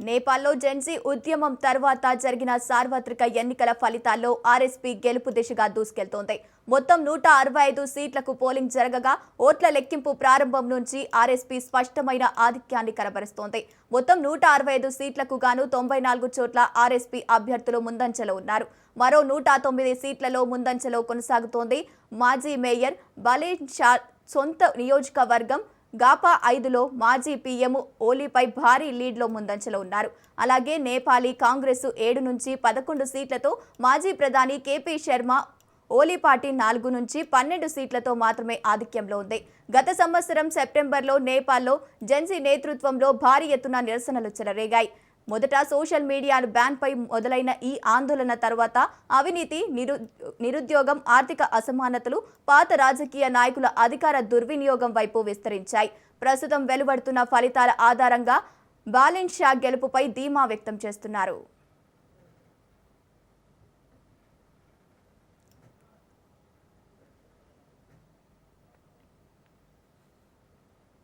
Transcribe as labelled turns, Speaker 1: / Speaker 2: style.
Speaker 1: నేపాల్లో జెన్సీ ఉద్యమం తర్వాత జరిగిన సార్వత్రిక ఎన్నికల ఫలితాల్లో ఆర్ఎస్పీ గెలుపు దిశగా దూసుకెళ్తోంది. మొత్తం 165 సీట్లకు పోలింగ్ జరగగా ఓట్ల లెక్కింపు ప్రారంభం నుంచి ఆర్ఎస్పీ స్పష్టమైన ఆధిక్యాన్ని కనబరుస్తోంది. మొత్తం 165 సీట్లకు గాను 94 చోట్ల ఆర్ఎస్పీ అభ్యర్థులు ముందంజలో ఉన్నారు. మరో 109 సీట్లలో ముందంజలో కొనసాగుతోంది. మాజీ మేయర్ బలేన్ షా సొంత నియోజకవర్గం గాపా 5లో మాజీ పీఎం ఓలీపై భారీ లీడ్లో ముందంజలో ఉన్నారు. అలాగే నేపాలీ కాంగ్రెస్ 7 నుంచి 11 సీట్లతో, మాజీ ప్రధాని కేపీ శర్మ ఓలీ పార్టీ 4 నుంచి 12 సీట్లతో మాత్రమే ఆధిక్యంలో ఉంది. గత సంవత్సరం సెప్టెంబర్లో నేపాల్లో జెన్సీ నేతృత్వంలో భారీ ఎత్తున నిరసనలు చెలరేగాయి. మొదట సోషల్ మీడియా బ్యాన్పై మొదలైన ఈ ఆందోళన తర్వాత అవినీతి, నిరుద్యోగం, ఆర్థిక అసమానతలు, పాత రాజకీయ నాయకుల అధికార దుర్వినియోగం వైపు విస్తరించాయి. ప్రస్తుతం వెలువడుతున్న ఫలితాల ఆధారంగా బాలెన్ షా గెలుపుపై ధీమా వ్యక్తం చేస్తున్నారు.